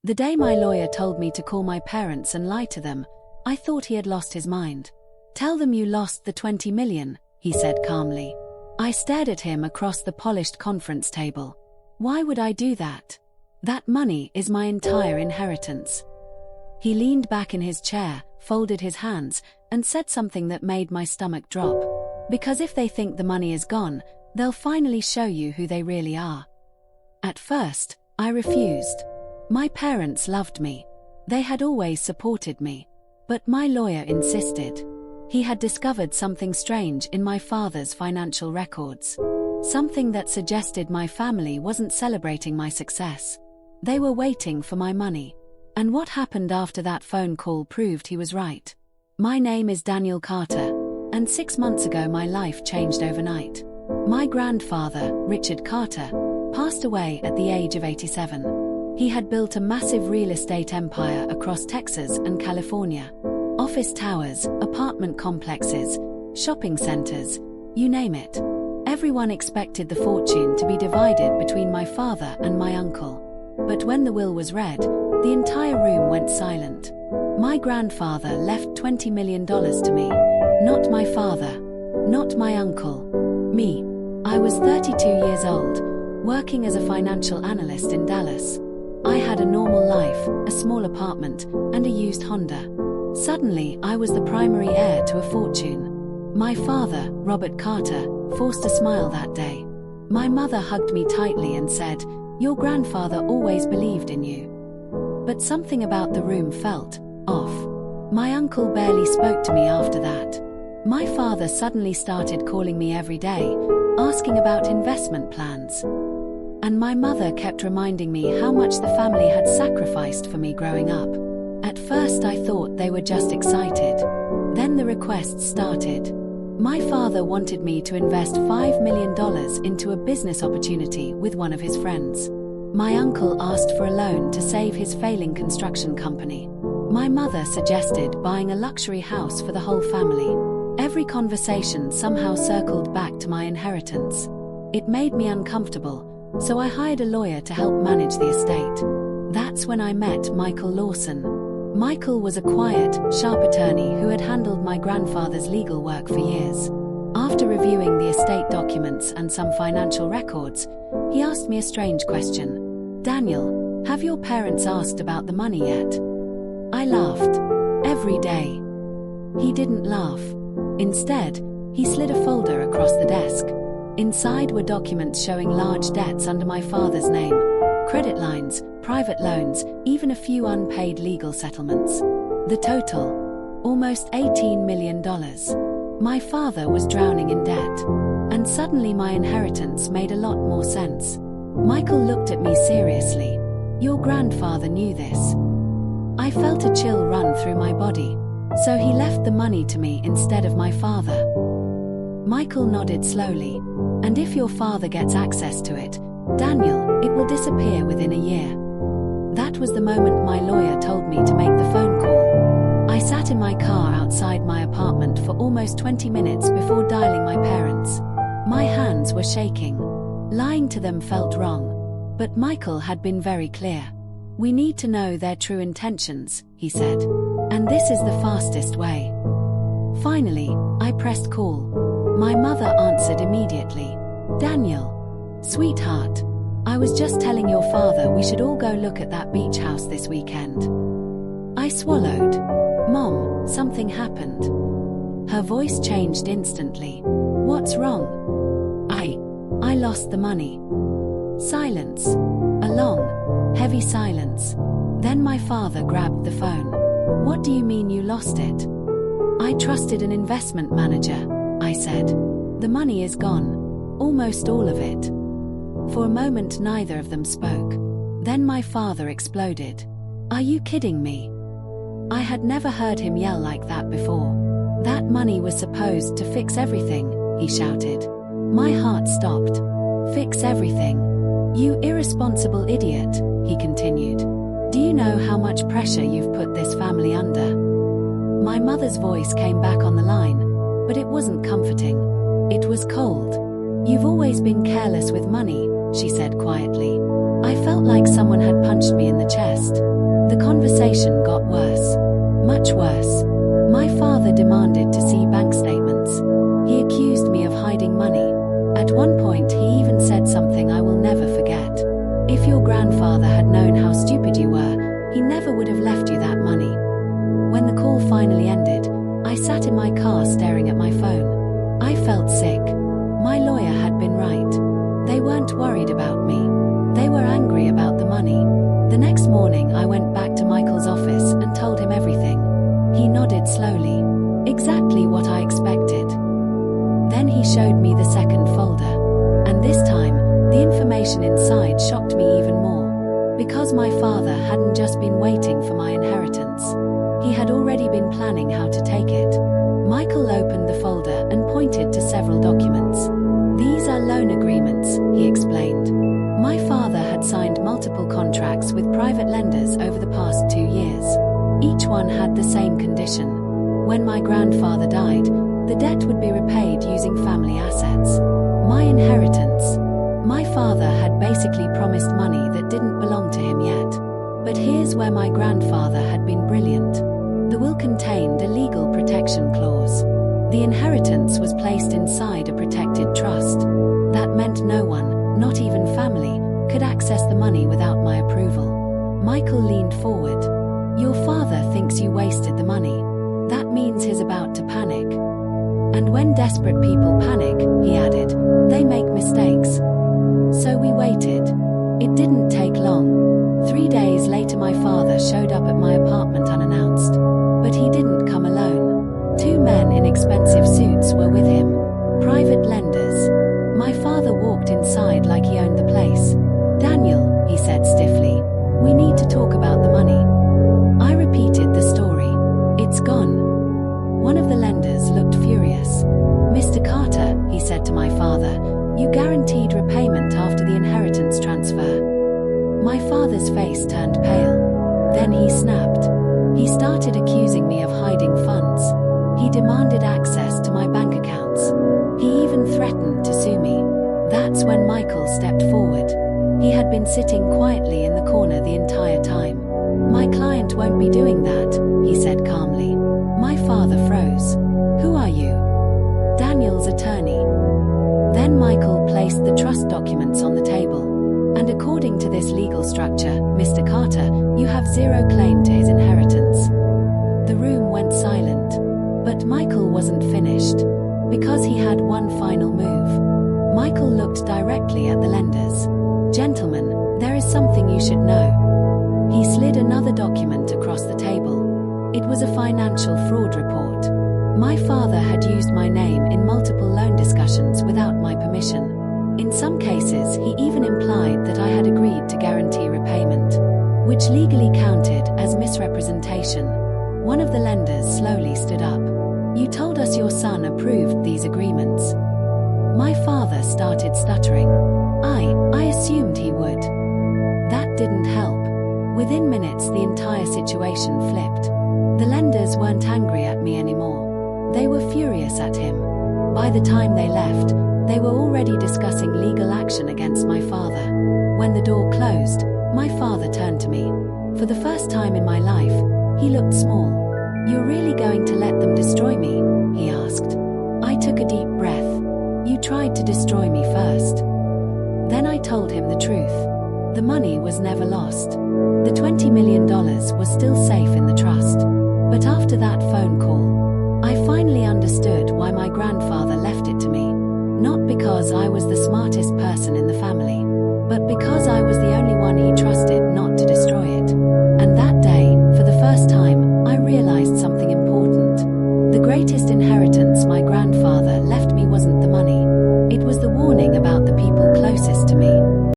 The day my lawyer told me to call my parents and lie to them, I thought he had lost his mind. "Tell them you lost the 20 million, he said calmly. I stared at him across the polished conference table. Why would I do that? That money is my entire inheritance. He leaned back in his chair, folded his hands, and said something that made my stomach drop. Because if they think the money is gone, they'll finally show you who they really are. At first, I refused. My parents loved me. They had always supported me. But my lawyer insisted. He had discovered something strange in my father's financial records. Something that suggested my family wasn't celebrating my success. They were waiting for my money. And what happened after that phone call proved he was right. My name is Daniel Carter, and 6 months ago my life changed overnight. My grandfather, Richard Carter, passed away at the age of 87. He had built a massive real estate empire across Texas and California. Office towers, apartment complexes, shopping centers, you name it. Everyone expected the fortune to be divided between my father and my uncle. But when the will was read, the entire room went silent. My grandfather left $20 million to me. Not my father. Not my uncle. Me. I was 32 years old, working as a financial analyst in Dallas. I had a normal life, a small apartment, and a used Honda. Suddenly, I was the primary heir to a fortune. My father, Robert Carter, forced a smile that day. My mother hugged me tightly and said, "Your grandfather always believed in you." But something about the room felt off. My uncle barely spoke to me after that. My father suddenly started calling me every day, asking about investment plans. And my mother kept reminding me how much the family had sacrificed for me growing up. At first I thought they were just excited. Then the requests started. My father wanted me to invest $5 million into a business opportunity with one of his friends. My uncle asked for a loan to save his failing construction company. My mother suggested buying a luxury house for the whole family. Every conversation somehow circled back to my inheritance. It made me uncomfortable, so I hired a lawyer to help manage the estate. That's when I met Michael Lawson. Michael was a quiet, sharp attorney who had handled my grandfather's legal work for years. After reviewing the estate documents and some financial records, he asked me a strange question. "Daniel, have your parents asked about the money yet?" I laughed. Every day. He didn't laugh. Instead, he slid a folder across the desk. Inside were documents showing large debts under my father's name, credit lines, private loans, even a few unpaid legal settlements. The total? Almost $18 million. My father was drowning in debt. And suddenly my inheritance made a lot more sense. Michael looked at me seriously. "Your grandfather knew this." I felt a chill run through my body. So he left the money to me instead of my father. Michael nodded slowly. "And if your father gets access to it, Daniel, it will disappear within a year." That was the moment my lawyer told me to make the phone call. I sat in my car outside my apartment for almost 20 minutes before dialing my parents. My hands were shaking. Lying to them felt wrong. But Michael had been very clear. "We need to know their true intentions," he said. "And this is the fastest way." Finally, I pressed call. My mother answered immediately. "Daniel. Sweetheart. I was just telling your father we should all go look at that beach house this weekend." I swallowed. "Mom, something happened." Her voice changed instantly. "What's wrong?" I lost the money." Silence. A long, heavy silence. Then my father grabbed the phone. "What do you mean you lost it?" "I trusted an investment manager," I said. "The money is gone. Almost all of it." For a moment neither of them spoke. Then my father exploded. "Are you kidding me?" I had never heard him yell like that before. "That money was supposed to fix everything," he shouted. My heart stopped. "Fix everything? You irresponsible idiot," he continued. "Do you know how much pressure you've put this family under?" My mother's voice came back on the line, but it wasn't comforting. It was cold. "You've always been careless with money," she said quietly. I felt like someone had punched me in the chest. morning I went back to Michael's office and told him everything. He nodded slowly. Exactly what I expected. Then he showed me the second folder. And this time, the information inside shocked me even more. Because my father hadn't just been waiting for my inheritance. He had already been planning how to take it. Michael opened the folder and pointed to several documents. These are loan agreements, he explained. My father had signed multiple contracts with private lenders over the past 2 years. Each one had the same condition. When my grandfather died, the debt would be repaid using family assets. My inheritance. My father had basically promised money that didn't belong to him yet. But here's where my grandfather had been brilliant. The will contained a legal protection clause. The inheritance was placed inside a protected trust. That meant no one, not even family, could access the money without my approval. Michael leaned forward. Your father thinks you wasted the money. That means he's about to panic. And when desperate people panic, he added, they make mistakes. So we waited. It didn't take long. 3 days later my father showed up at my apartment unannounced. But he didn't come alone. 2 men in expensive suits were with him. Private lenders. My father walked inside like he owned the place. Daniel, he said stiffly, we need to talk about the money. I repeated the story. It's gone. One of the lenders looked furious. Mr. Carter, he said to my father, you guaranteed repayment after the inheritance transfer. My father's face turned pale. Then he snapped. He started accusing me of hiding funds. He demanded access to my bank accounts. He even threatened to sue me. That's when Michael stepped forward. He had been sitting quietly in the corner the entire time. My client won't be doing that, he said calmly. My father froze. Who are you? Daniel's attorney. Then Michael placed the trust documents on the table. And according to this legal structure, Mr. Carter, you have zero claim to his inheritance. The room went silent. But Michael wasn't finished. Because he had one final move. Michael looked directly at the lenders. Gentlemen, there is something you should know. He slid another document across the table. It was a financial fraud report. My father had used my name in multiple loan discussions without my permission. In some cases, he even implied that I had agreed to guarantee repayment, which legally counted as misrepresentation. One of the lenders slowly stood up. You told us your son approved these agreements. My father started stuttering. I assumed he would. That didn't help. Within minutes, the entire situation flipped. The lenders weren't angry at me anymore. They were furious at him. By the time they left, they were already discussing legal action against my father. When the door closed, my father turned to me. For the first time in my life, he looked small. You're really going to let them destroy me? He asked. I took a deep breath. You tried to destroy me first. Then I told him the truth. The money was never lost. The $20 million was still safe in the trust. But after that phone call, I finally understood why my grandfather left it to me. Not because I was the smartest person in the family, but because I was the only one he trusted not to destroy it. And that day, for the first time, I realized something important. The greatest inheritance my grandfather